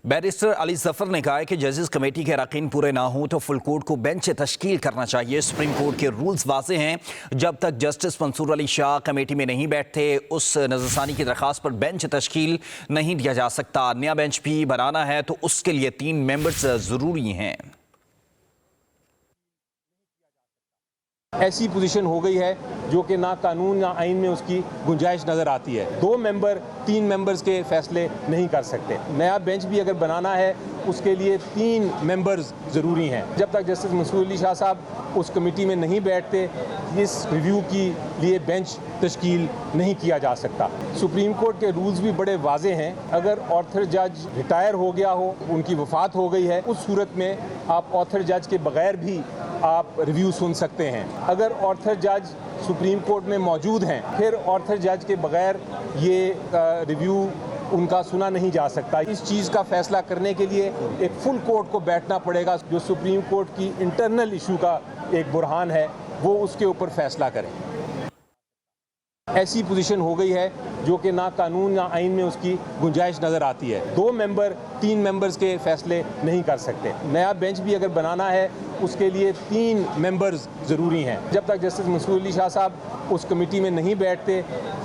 Barrister Ali Zafar ने कहा है कि जजेस कमेटी के अरकान पूरे ना हों तो फुल कोर्ट को बेंच तश्कील करना चाहिए। सुप्रीम कोर्ट के रूल्स वाज़ेह हैं, जब तक जस्टिस मंसूर अली शाह कमेटी में नहीं बैठते उस नजरसानी की दरख्वास्त पर बेंच तश्कील नहीं दिया जा सकता। नया बेंच भी बनाना है तो उसके लिए 3 मेंबर्स ज़रूरी हैं। ऐसी पोजीशन हो गई है जो कि ना कानून ना आइन में उसकी गुंजाइश नज़र आती है। 2 मेंबर 3 मेंबर्स के फैसले नहीं कर सकते। नया बेंच भी अगर बनाना है उसके लिए 3 मेंबर्स ज़रूरी हैं। जब तक जस्टिस मंसूर अली शाह साहब उस कमेटी में नहीं बैठते इस रिव्यू के लिए बेंच तश्कील नहीं किया जा सकता। सुप्रीम कोर्ट के रूल्स भी बड़े वाज़ेह हैं। अगर ऑथर जज रिटायर हो गया हो, उनकी वफात हो गई है, उस सूरत में आप ऑथर जज के बगैर भी आप रिव्यू सुन सकते हैं। अगर ऑथर जज सुप्रीम कोर्ट में मौजूद हैं फिर ऑथर जज के बगैर ये रिव्यू उनका सुना नहीं जा सकता। इस चीज़ का फैसला करने के लिए एक फुल कोर्ट को बैठना पड़ेगा जो सुप्रीम कोर्ट की इंटरनल इशू का एक बुरहान है वो उसके ऊपर फैसला करें। ऐसी पोजीशन हो गई है जो कि ना कानून ना आइन में उसकी गुंजाइश नज़र आती है। 2 मेंबर 3 मेंबर्स के फैसले नहीं कर सकते। नया बेंच भी अगर बनाना है उसके लिए 3 मेंबर्स ज़रूरी हैं। जब तक जस्टिस मंसूर अली शाह साहब उस कमेटी में नहीं बैठते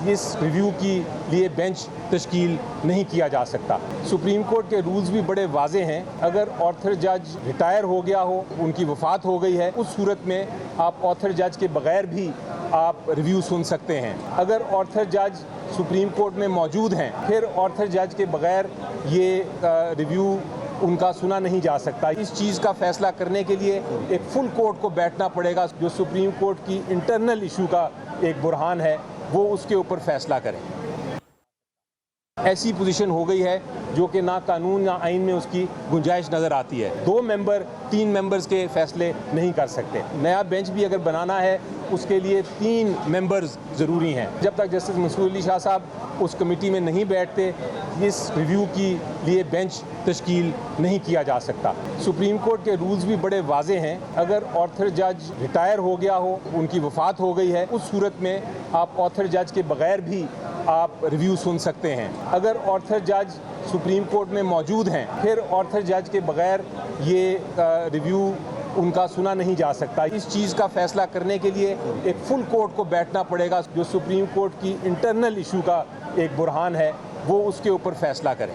इस रिव्यू के लिए बेंच तश्कील नहीं किया जा सकता। सुप्रीम कोर्ट के रूल्स भी बड़े वाज़ेह हैं। अगर ऑथर जज रिटायर हो गया हो, उनकी वफात हो गई है, उस सूरत में आप ऑथर जज के बगैर भी आप रिव्यू सुन सकते हैं। अगर ऑथर जज सुप्रीम कोर्ट में मौजूद हैं फिर ऑथर जज के बगैर ये रिव्यू उनका सुना नहीं जा सकता। इस चीज़ का फैसला करने के लिए एक फुल कोर्ट को बैठना पड़ेगा जो सुप्रीम कोर्ट की इंटरनल इशू का एक बुरहान है वो उसके ऊपर फैसला करें। ऐसी पोजीशन हो गई है जो कि ना कानून ना आइन में उसकी गुंजाइश नज़र आती है। 2 मेंबर 3 मेंबर्स के फैसले नहीं कर सकते। नया बेंच भी अगर बनाना है उसके लिए 3 मेंबर्स ज़रूरी हैं। जब तक जस्टिस मंसूर अली शाह साहब उस कमेटी में नहीं बैठते इस रिव्यू के लिए बेंच तश्कील नहीं किया जा सकता। सुप्रीम कोर्ट के रूल्स भी बड़े वाज़ेह हैं। अगर ऑथर जज रिटायर हो गया हो, उनकी वफात हो गई है, उस सूरत में आप ऑथर जज के बगैर भी आप रिव्यू सुन सकते हैं। अगर ऑथर जज सुप्रीम कोर्ट में मौजूद हैं फिर ऑथर जज के बगैर ये रिव्यू उनका सुना नहीं जा सकता। इस चीज़ का फैसला करने के लिए एक फुल कोर्ट को बैठना पड़ेगा जो सुप्रीम कोर्ट की इंटरनल इशू का एक बुरहान है वो उसके ऊपर फैसला करें।